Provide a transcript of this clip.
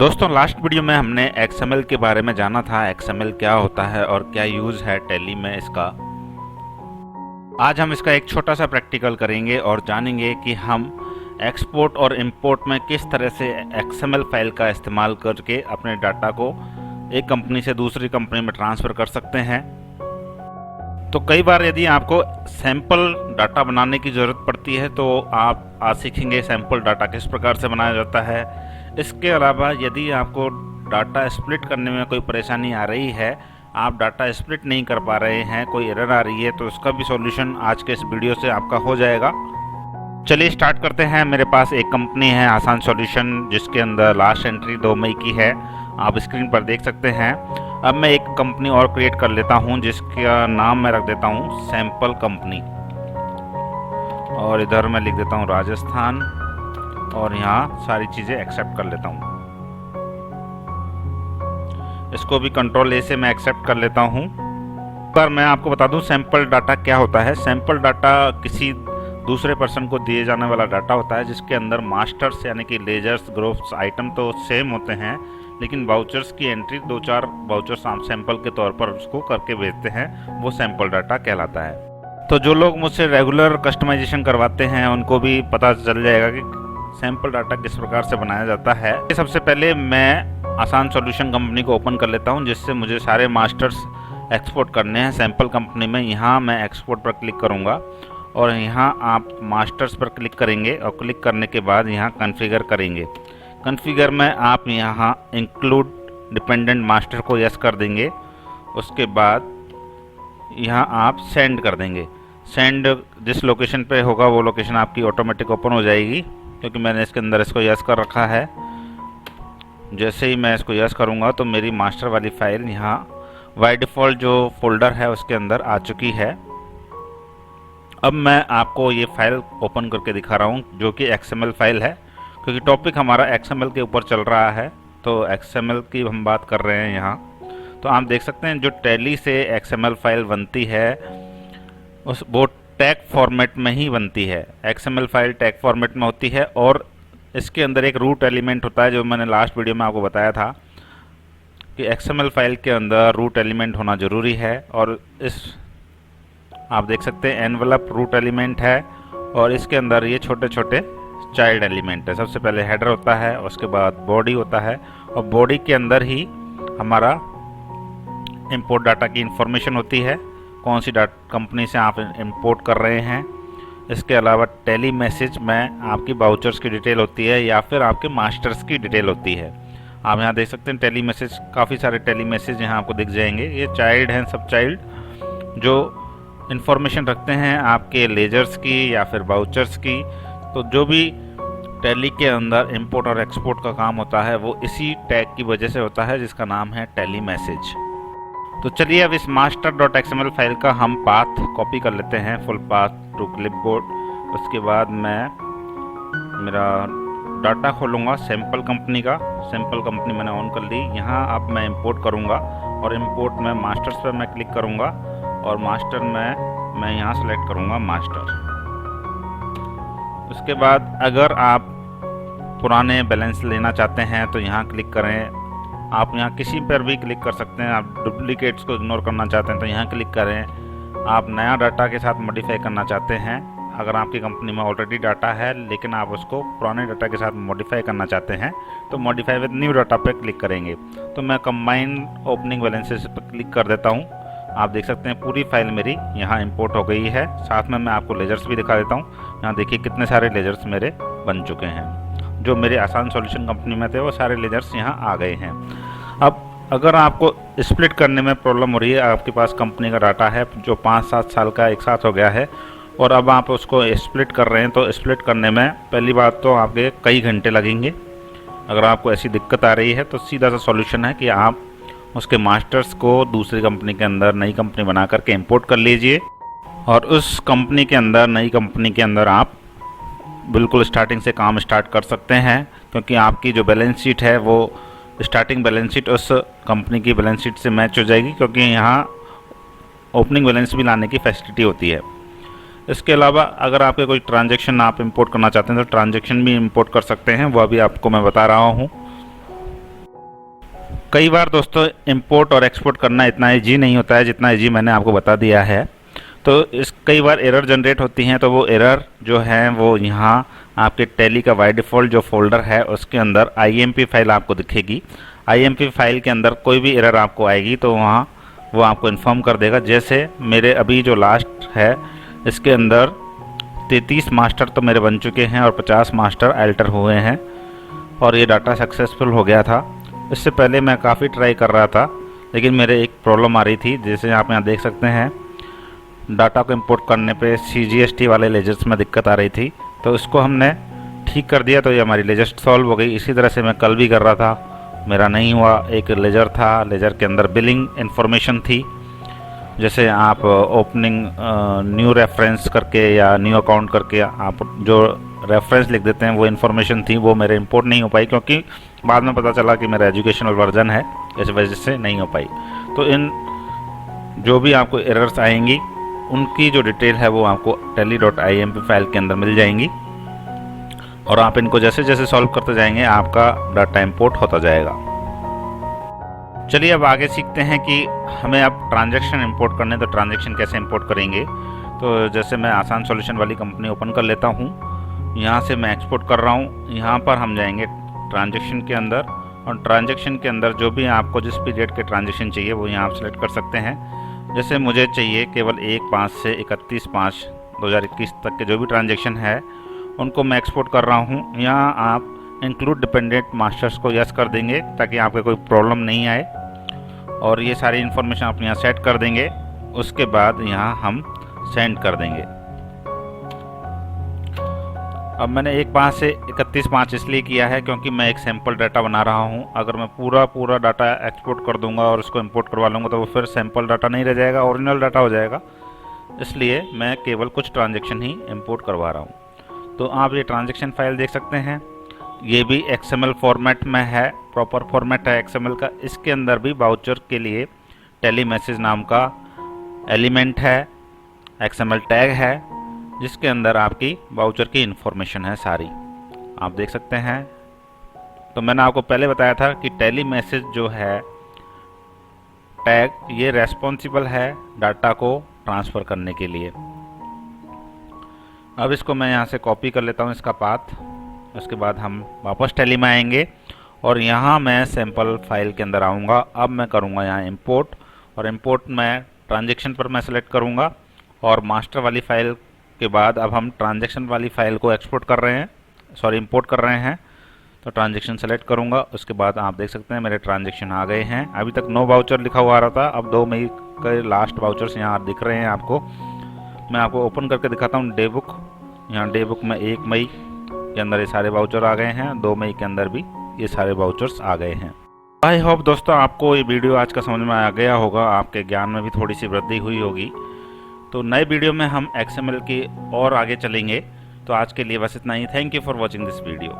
दोस्तों last video में हमने XML के बारे में जाना था। XML क्या होता है और क्या यूज़ है टैली में इसका। आज हम इसका एक छोटा सा प्रैक्टिकल करेंगे और जानेंगे कि हम एक्सपोर्ट और इंपोर्ट में किस तरह से XML फाइल का इस्तेमाल करके अपने डाटा को एक कंपनी से दूसरी कंपनी में ट्रांसफ़र कर सकते हैं। तो कई बार यदि आपको सैंपल डाटा बनाने की ज़रूरत पड़ती है तो आप आज सीखेंगे सैंपल डाटा किस प्रकार से बनाया जाता है। इसके अलावा यदि आपको डाटा स्प्लिट करने में कोई परेशानी आ रही है, आप डाटा स्प्लिट नहीं कर पा रहे हैं, कोई एरर आ रही है, तो उसका भी सॉल्यूशन आज के इस वीडियो से आपका हो जाएगा। चलिए स्टार्ट करते हैं। मेरे पास एक कंपनी है आसान सॉल्यूशन, जिसके अंदर लास्ट एंट्री 2 मई की है, आप स्क्रीन पर देख सकते हैं। अब मैं एक कंपनी और क्रिएट कर लेता हूं, जिसका नाम मैं रख देता हूं सैंपल कंपनी, और इधर मैं लिख देता हूं राजस्थान, और यहाँ सारी चीज़ें एक्सेप्ट कर लेता हूँ। इसको भी कंट्रोल ए से मैं एक्सेप्ट कर लेता हूँ। पर मैं आपको बता दूँ सैंपल डाटा क्या होता है। सैंपल डाटा किसी दूसरे पर्सन को दिए जाने वाला डाटा होता है, जिसके अंदर मास्टर्स यानी कि लेजर्स, ग्रुप्स, आइटम तो सेम होते हैं, लेकिन वाउचर्स की एंट्री 2-4 वाउचर्स आप सैंपल के तौर पर उसको करके भेजते हैं, वो सैंपल डाटा कहलाता है। तो जो लोग मुझसे रेगुलर कस्टमाइजेशन करवाते हैं उनको भी पता चल जाएगा कि सैंपल डाटा किस प्रकार से बनाया जाता है। सबसे पहले मैं आसान सॉल्यूशन कंपनी को ओपन कर लेता हूं, जिससे मुझे सारे मास्टर्स एक्सपोर्ट करने हैं सैंपल कंपनी में। यहां मैं एक्सपोर्ट पर क्लिक करूंगा और यहां आप मास्टर्स पर क्लिक करेंगे, और क्लिक करने के बाद यहां कॉन्फ़िगर करेंगे। कॉन्फ़िगर में आप यहां इंक्लूड डिपेंडेंट मास्टर को यस कर देंगे। उसके बाद यहां आप सेंड कर देंगे। सेंड जिस लोकेशन पे होगा वो लोकेशन आपकी ऑटोमेटिक ओपन हो जाएगी, क्योंकि मैंने इसके अंदर इसको यस कर रखा है। जैसे ही मैं इसको यस करूँगा तो मेरी मास्टर वाली फाइल यहाँ बाय डिफ़ॉल्ट जो फोल्डर है उसके अंदर आ चुकी है। अब मैं आपको ये फाइल ओपन करके दिखा रहा हूँ, जो कि XML फाइल है, क्योंकि टॉपिक हमारा XML के ऊपर चल रहा है, तो XML की हम बात कर रहे हैं यहाँ। तो आप देख सकते हैं जो टैली से XML फाइल बनती है वो टैग फॉर्मेट में ही बनती है। XML फाइल टैग फॉर्मेट में होती है, और इसके अंदर एक रूट एलिमेंट होता है, जो मैंने लास्ट वीडियो में आपको बताया था कि XML फाइल के अंदर रूट एलिमेंट होना ज़रूरी है। और इस आप देख सकते हैं एनवलप रूट एलिमेंट है, और इसके अंदर ये छोटे छोटे चाइल्ड एलिमेंट है। सबसे पहले हेडर होता है, उसके बाद बॉडी होता है, और बॉडी के अंदर ही हमारा इंपोर्ट डाटा की इंफॉर्मेशन होती है, कौन सी कंपनी से आप इंपोर्ट कर रहे हैं। इसके अलावा टैली मैसेज में आपकी वाउचर्स की डिटेल होती है, या फिर आपके मास्टर्स की डिटेल होती है। आप यहाँ देख सकते हैं टैली मैसेज, काफ़ी सारे टैली मैसेज यहाँ आपको दिख जाएंगे। ये चाइल्ड हैं, सब चाइल्ड जो इन्फॉर्मेशन रखते हैं आपके लेजर्स की या फिर वाउचर्स की। तो जो भी टैली के अंदर इंपोर्ट और एक्सपोर्ट का काम होता है वो इसी टैग की वजह से होता है, जिसका नाम है टैली मैसेज। तो चलिए अब इस master.xml फाइल का हम पाथ कॉपी कर लेते हैं, फुल पाथ टू क्लिपबोर्ड। उसके बाद मैं मेरा डाटा खोलूँगा सैंपल कंपनी का। सैंपल कंपनी मैंने ऑन कर ली। यहाँ अब मैं इंपोर्ट करूँगा, और इंपोर्ट में मास्टर्स पर मैं क्लिक करूँगा, और मास्टर में मैं यहाँ सेलेक्ट करूँगा मास्टर। उसके बाद अगर आप पुराने बैलेंस लेना चाहते हैं तो यहाँ क्लिक करें। आप यहाँ किसी पर भी क्लिक कर सकते हैं। आप डुप्लीकेट्स को इग्नोर करना चाहते हैं तो यहाँ क्लिक करें। आप नया डाटा के साथ मॉडिफाई करना चाहते हैं, अगर आपकी कंपनी में ऑलरेडी डाटा है लेकिन आप उसको पुराने डाटा के साथ मॉडिफाई करना चाहते हैं, तो मॉडिफाई विद न्यू डाटा पर क्लिक करेंगे। तो मैं कंबाइन ओपनिंग बैलेंसेस पर क्लिक कर देता हूँ। आप देख सकते हैं पूरी फाइल मेरी यहाँ इंपोर्ट हो गई है। साथ में मैं आपको लेजर्स भी दिखा देता हूँ। यहाँ देखिए कितने सारे लेजर्स मेरे बन चुके हैं। जो मेरे आसान सॉल्यूशन कंपनी में थे वो सारे लेजर्स यहाँ आ गए हैं। अब अगर आपको स्प्लिट करने में प्रॉब्लम हो रही है, आपके पास कंपनी का डाटा है जो 5-7 साल का एक साथ हो गया है, और अब आप उसको स्प्लिट कर रहे हैं, तो स्प्लिट करने में पहली बात तो आपके कई घंटे लगेंगे। अगर आपको ऐसी दिक्कत आ रही है तो सीधा सा सॉल्यूशन है कि आप उसके मास्टर्स को दूसरी कंपनी के अंदर नई कंपनी बना करके इंपोर्ट कर लीजिए, और उस कंपनी के अंदर नई कंपनी के अंदर आप बिल्कुल स्टार्टिंग से काम स्टार्ट कर सकते हैं, क्योंकि आपकी जो बैलेंस शीट है वो स्टार्टिंग बैलेंस शीट उस कंपनी की बैलेंस शीट से मैच हो जाएगी, क्योंकि यहाँ ओपनिंग बैलेंस भी लाने की फैसिलिटी होती है। इसके अलावा अगर आपके कोई ट्रांजैक्शन आप इंपोर्ट करना चाहते हैं तो ट्रांजैक्शन भी इंपोर्ट कर सकते हैं, वह भी आपको मैं बता रहा हूँ। कई बार दोस्तों इंपोर्ट और एक्सपोर्ट करना इतना ईजी नहीं होता है जितना ईजी मैंने आपको बता दिया है। तो इस कई बार एरर जनरेट होती हैं, तो वो एरर जो है वो यहाँ आपके टैली का बाय डिफ़ॉल्ट जो फोल्डर है उसके अंदर IMP फाइल आपको दिखेगी। IMP फाइल के अंदर कोई भी एरर आपको आएगी तो वहाँ वो आपको इन्फॉर्म कर देगा। जैसे मेरे अभी जो लास्ट है इसके अंदर 33 मास्टर तो मेरे बन चुके हैं और 50 मास्टर अल्टर हुए हैं और ये डाटा सक्सेसफुल हो गया था। इससे पहले मैं काफ़ी ट्राई कर रहा था लेकिन मेरे एक प्रॉब्लम आ रही थी, जैसे आप यहाँ देख सकते हैं डाटा को इंपोर्ट करने पे CGST वाले लेजर्स में दिक्कत आ रही थी, तो इसको हमने ठीक कर दिया तो ये हमारी लेजर सॉल्व हो गई। इसी तरह से मैं कल भी कर रहा था, मेरा नहीं हुआ। एक लेजर था, लेजर के अंदर बिलिंग इन्फॉर्मेशन थी, जैसे आप ओपनिंग न्यू रेफरेंस करके या न्यू अकाउंट करके आप जो रेफरेंस लिख देते हैं वो इन्फॉर्मेशन थी, वो मेरे इंपोर्ट नहीं हो पाई क्योंकि बाद में पता चला कि मेरा एजुकेशनल वर्जन है, इस वजह से नहीं हो पाई। तो इन जो भी आपको एरर्स आएंगी उनकी जो डिटेल है वो आपको tally.imp फाइल के अंदर मिल जाएंगी और आप इनको जैसे जैसे सॉल्व करते जाएंगे आपका डाटा इंपोर्ट होता जाएगा। चलिए अब आगे सीखते हैं कि हमें अब ट्रांजैक्शन इंपोर्ट करने, तो ट्रांजैक्शन कैसे इंपोर्ट करेंगे। तो जैसे मैं आसान सॉल्यूशन वाली कंपनी ओपन कर लेता हूँ, यहाँ से मैं एक्सपोर्ट कर रहा हूँ। यहाँ पर हम जाएंगे ट्रांजैक्शन के अंदर और ट्रांजैक्शन के अंदर जो भी आपको जिस भी डेट के ट्रांजैक्शन चाहिए वो यहाँ आप सेलेक्ट कर सकते हैं। जैसे मुझे चाहिए केवल 1/5 से 31/5/2021 तक के जो भी ट्रांजैक्शन है उनको मैं एक्सपोर्ट कर रहा हूँ। यहाँ आप इंक्लूड डिपेंडेंट मास्टर्स को यस कर देंगे ताकि आपको कोई प्रॉब्लम नहीं आए और ये सारी इन्फॉर्मेशन आप यहाँ सेट कर देंगे। उसके बाद यहाँ हम सेंड कर देंगे। अब मैंने 1/5 से 31/5 इसलिए किया है क्योंकि मैं एक सैम्पल डाटा बना रहा हूँ। अगर मैं पूरा डाटा एक्सपोर्ट कर दूंगा और उसको इंपोर्ट करवा लूँगा तो वो फिर सैम्पल डाटा नहीं रह जाएगा, ओरिजिनल डाटा हो जाएगा। इसलिए मैं केवल कुछ ट्रांजैक्शन ही इंपोर्ट करवा रहा हूँ। तो आप ये ट्रांजैक्शन फाइल देख सकते हैं, ये भी XML फॉर्मेट में है, प्रॉपर फॉर्मेट है XML का। इसके अंदर भी वाउचर के लिए टैली मैसेज नाम का एलिमेंट है, XML टैग है जिसके अंदर आपकी वाउचर की इन्फॉर्मेशन है सारी, आप देख सकते हैं। तो मैंने आपको पहले बताया था कि टैली मैसेज जो है टैग ये रेस्पॉन्सिबल है डाटा को ट्रांसफ़र करने के लिए। अब इसको मैं यहाँ से कॉपी कर लेता हूँ इसका पाथ। उसके बाद हम वापस टैली में आएंगे और यहाँ मैं सैम्पल फाइल के अंदर आऊँगा। अब मैं करूँगा यहाँ इंपोर्ट और इंपोर्ट में ट्रांजैक्शन पर मैं सेलेक्ट करूँगा और मास्टर वाली फाइल के बाद अब हम ट्रांजैक्शन वाली फाइल को एक्सपोर्ट कर रहे हैं, सॉरी इंपोर्ट कर रहे हैं। तो ट्रांजैक्शन सेलेक्ट करूंगा। उसके बाद आप देख सकते हैं मेरे ट्रांजैक्शन आ गए हैं। अभी तक नो वाउचर लिखा हुआ आ रहा था, अब 2 मई के लास्ट वाउचर्स यहाँ दिख रहे हैं आपको। मैं आपको ओपन करके दिखाता हूँ डे बुक। यहाँ डे बुक में 1 मई के अंदर ये सारे वाउचर आ गए हैं, 2 मई के अंदर भी ये सारे वाउचर्स आ गए हैं। आई होप दोस्तों आपको ये वीडियो आज का समझ में आ गया होगा, आपके ज्ञान में भी थोड़ी सी वृद्धि हुई होगी। तो नए वीडियो में हम XML की और आगे चलेंगे। तो आज के लिए बस इतना ही। Thank you for watching this video.